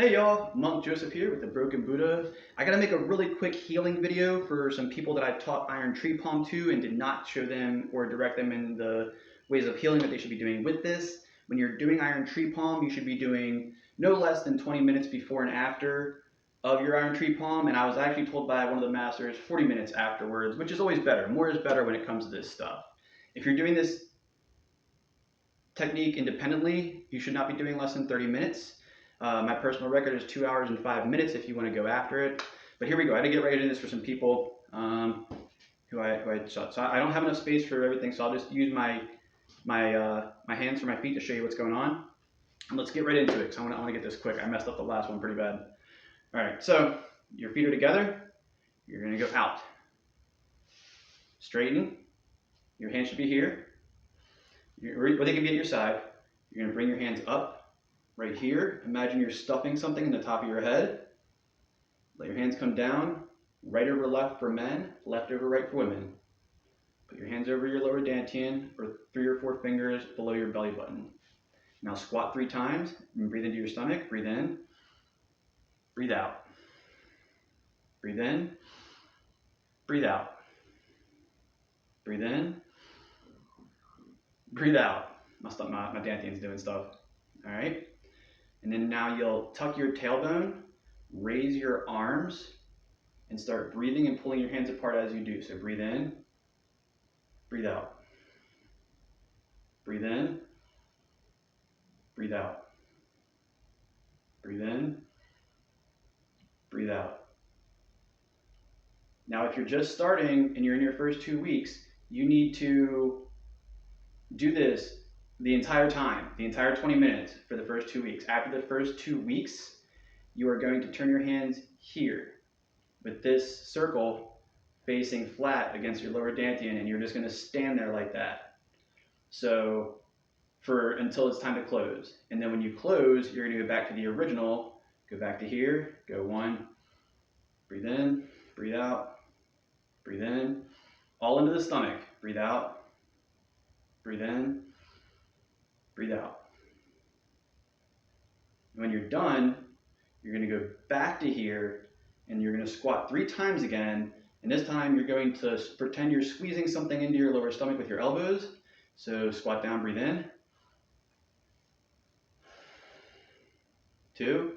Hey y'all, Monk Joseph here with the Broken Buddha. I gotta make a really quick healing video for some people that I taught Iron Tree Palm to and did not show them or direct them in the ways of healing that they should be doing with this. When you're doing Iron Tree Palm, you should be doing no less than 20 minutes before and after of your Iron Tree Palm, and I was actually told by one of the masters 40 minutes afterwards, which is always better. More is better when it comes to this stuff. If you're doing this technique independently, you should not be doing less than 30 minutes. My personal record is 2 hours and 5 minutes if you want to go after it. But here we go. I had to get right into this for some people who I shot. So I don't have enough space for everything, so I'll just use my hands for my feet to show you what's going on. And let's get right into it, because I want to get this quick. I messed up the last one pretty bad. All right, so your feet are together. You're going to go out. Straighten. Your hands should be here. Or they can be at your side. You're going to bring your hands up. Right here, imagine you're stuffing something in the top of your head. Let your hands come down, right over left for men, left over right for women. Put your hands over your lower dantian or 3 or 4 fingers below your belly button. Now squat 3 times and breathe into your stomach. Breathe in, breathe out. Breathe in, breathe out. Breathe in, breathe out. My dantian's doing stuff. All right. And then now you'll tuck your tailbone, raise your arms, and start breathing and pulling your hands apart as you do. So breathe in, breathe out. Breathe in, breathe out. Breathe in, breathe out. Now if you're just starting and you're in your first 2 weeks, you need to do this the entire time, the entire 20 minutes for the first 2 weeks. After the first 2 weeks, you are going to turn your hands here with this circle facing flat against your lower dantian, and you're just going to stand there like that. So until it's time to close. And then when you close, you're going to go back to the original, go back to here, go 1, breathe in, breathe out, breathe in, all into the stomach, breathe out, breathe in, breathe out. When you're done, you're going to go back to here and you're going to squat 3 times again. And this time you're going to pretend you're squeezing something into your lower stomach with your elbows. So squat down, breathe in. 2,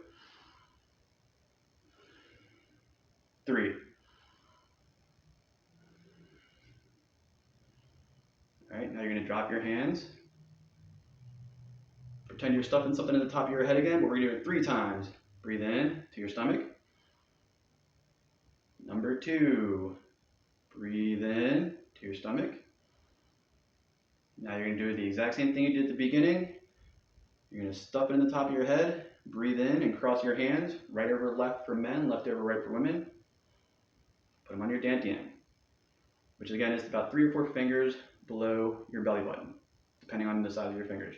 3. All right, now you're going to drop your hands. Pretend you're stuffing something in the top of your head again, but we're going to do it 3 times. Breathe in to your stomach. Number 2. Breathe in to your stomach. Now you're going to do the exact same thing you did at the beginning. You're going to stuff it in the top of your head. Breathe in and cross your hands. Right over left for men, left over right for women. Put them on your dantian, which again is about 3 or 4 fingers below your belly button, depending on the size of your fingers.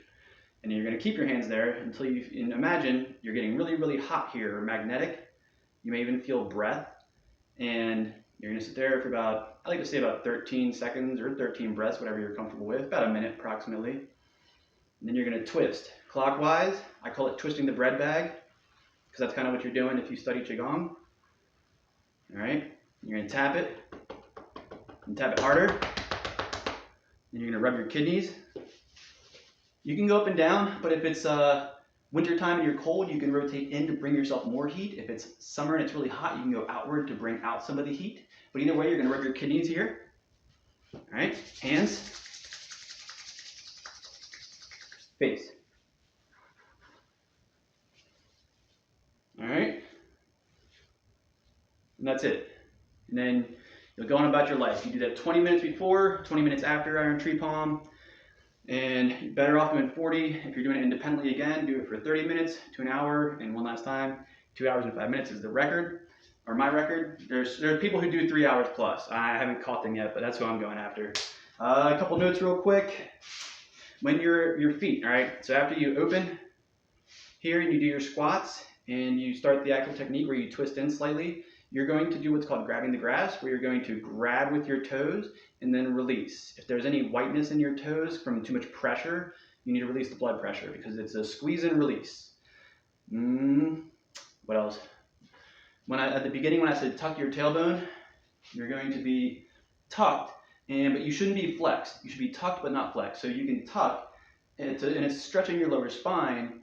And you're going to keep your hands there until imagine you're getting really, really hot here, or magnetic. You may even feel breath. And you're going to sit there for about, I like to say about 13 seconds or 13 breaths, whatever you're comfortable with, about a minute approximately. And then you're going to twist clockwise. I call it twisting the bread bag, because that's kind of what you're doing if you study Qigong. All right. You're going to tap it, and tap it harder. Then you're going to rub your kidneys. You can go up and down, but if it's winter time and you're cold, you can rotate in to bring yourself more heat. If it's summer and it's really hot, you can go outward to bring out some of the heat. But either way, you're going to rub your kidneys here. All right, hands, face. All right, and that's it. And then you'll go on about your life. You do that 20 minutes before, 20 minutes after Iron Tree Palm. And you're better off doing 40. If you're doing it independently again, do it for 30 minutes to an hour. And one last time, 2 hours and 5 minutes is the record, or my record. There's people who do 3 hours plus. I haven't caught them yet, but that's who I'm going after. A couple notes real quick. When your feet, all right? So after you open here and you do your squats and you start the actual technique where you twist in slightly, you're going to do what's called grabbing the grass, where you're going to grab with your toes and then release. If there's any whiteness in your toes from too much pressure, you need to release the blood pressure, because it's a squeeze and release. What else? At the beginning when I said tuck your tailbone, you're going to be tucked, but you shouldn't be flexed. You should be tucked but not flexed. So you can tuck, and it's stretching your lower spine.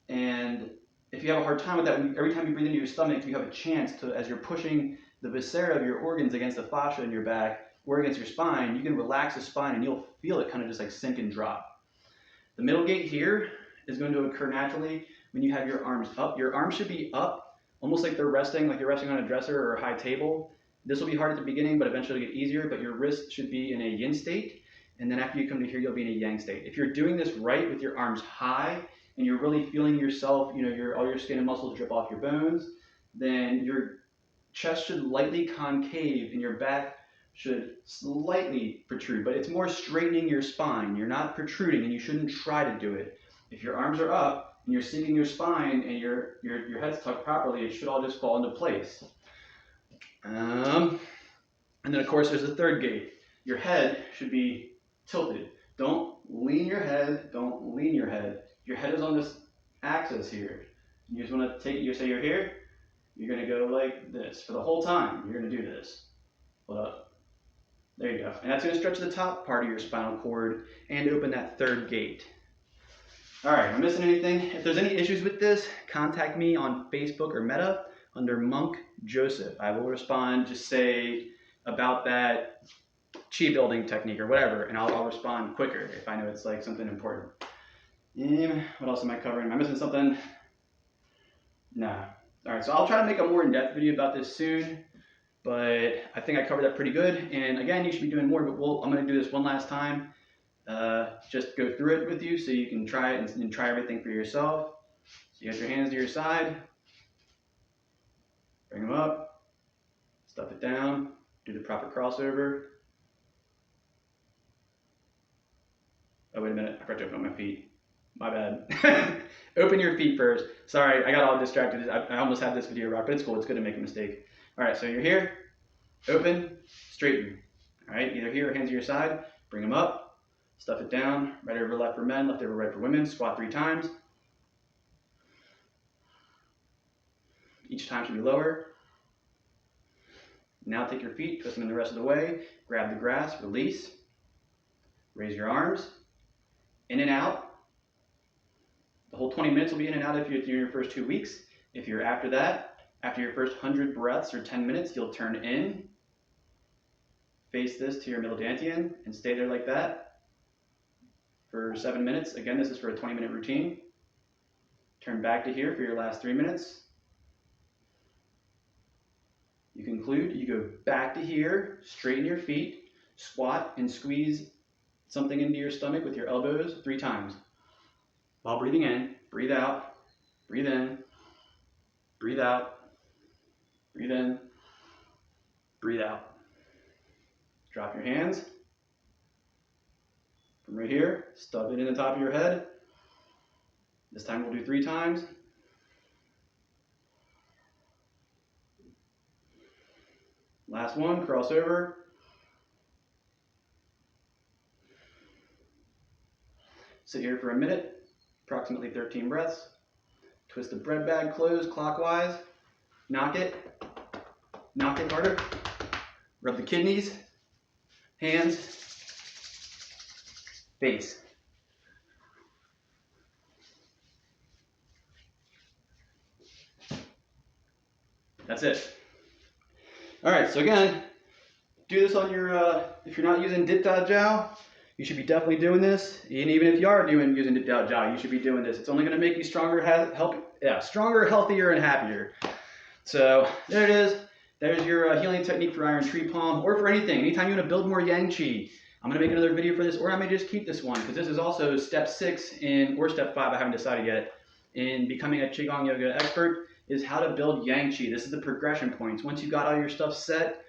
And if you have a hard time with that, every time you breathe into your stomach, you have a chance to, as you're pushing the viscera of your organs against the fascia in your back or against your spine, you can relax the spine and you'll feel it kind of just like sink and drop. The middle gate here is going to occur naturally when you have your arms up. Your arms should be up, almost like they're resting, like you're resting on a dresser or a high table. This will be hard at the beginning, but eventually it'll get easier, but your wrists should be in a yin state. And then after you come to here, you'll be in a yang state. If you're doing this right with your arms high, and you're really feeling yourself, all your skin and muscles drip off your bones, then your chest should lightly concave and your back should slightly protrude, but it's more straightening your spine. You're not protruding, and you shouldn't try to do it. If your arms are up and you're sinking your spine and your head's tucked properly, it should all just fall into place. And then of course there's the third gate. Your head should be tilted. Don't lean your head, don't lean your head. Your head is on this axis here. You just want to say you're here, you're going to go like this for the whole time. You're going to do this. Hold up. There you go. And that's going to stretch the top part of your spinal cord and open that third gate. All right, am I missing anything? If there's any issues with this, contact me on Facebook or Meta under Monk Joseph. I will respond, just say about that chi building technique or whatever, and I'll respond quicker if I know it's like something important. What else am I covering? Am I missing something? Nah. All right, so I'll try to make a more in-depth video about this soon, but I think I covered that pretty good. And again, you should be doing more, but I'm going to do this one last time. Just go through it with you so you can try it and try everything for yourself. So you have your hands to your side. Bring them up. Stuff it down. Do the proper crossover. Oh, wait a minute. I forgot to open up my feet. My bad. Open your feet first. Sorry, I got all distracted. I almost had this video rock, but it's cool. It's good to make a mistake. All right, so you're here. Open, straighten. All right, either here or hands to your side. Bring them up. Stuff it down. Right over left for men, left over right for women. Squat 3 times. Each time should be lower. Now take your feet, twist them in the rest of the way. Grab the grass, release. Raise your arms. In and out. The whole 20 minutes will be in and out if you're doing your first 2 weeks. If you're after that, after your first 100 breaths or 10 minutes, you'll turn in. Face this to your middle dantian and stay there like that for 7 minutes. Again, this is for a 20-minute routine. Turn back to here for your last 3 minutes. You conclude, you go back to here, straighten your feet, squat and squeeze something into your stomach with your elbows 3 times. While breathing in, breathe out, breathe in, breathe out, breathe in, breathe out. Drop your hands. From right here, stuff it in the top of your head. This time we'll do 3 times. Last one, cross over. Sit here for a minute. Approximately 13 breaths. Twist the bread bag closed clockwise. Knock it harder. Rub the kidneys, hands, face. That's it. All right, so again, do this on your, if you're not using Dit Da Jiao, you should be definitely doing this. And even if you are using Dit Da Jiao, you should be doing this. It's only going to make you stronger, stronger, healthier, and happier. So there it is. There's your healing technique for iron tree palm, or for anything. Anytime you want to build more yang qi, I'm going to make another video for this, or I may just keep this one, because this is also step 6 or step 5, I haven't decided yet, in becoming a Qigong yoga expert, is how to build yang qi. This is the progression points. Once you've got all your stuff set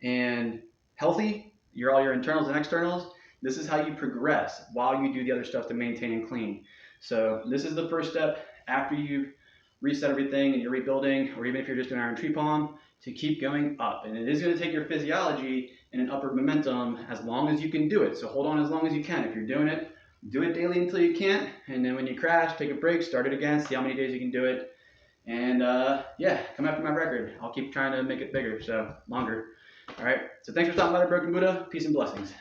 and healthy, all your internals and externals, this is how you progress while you do the other stuff to maintain and clean. So this is the first step after you've reset everything and you're rebuilding, or even if you're just doing iron tree palm, to keep going up. And it is going to take your physiology in an upward momentum as long as you can do it. So hold on as long as you can. If you're doing it, do it daily until you can't. And then when you crash, take a break, start it again, see how many days you can do it. And yeah, come after my record. I'll keep trying to make it bigger, so longer. All right. So thanks for stopping by the Broken Buddha. Peace and blessings.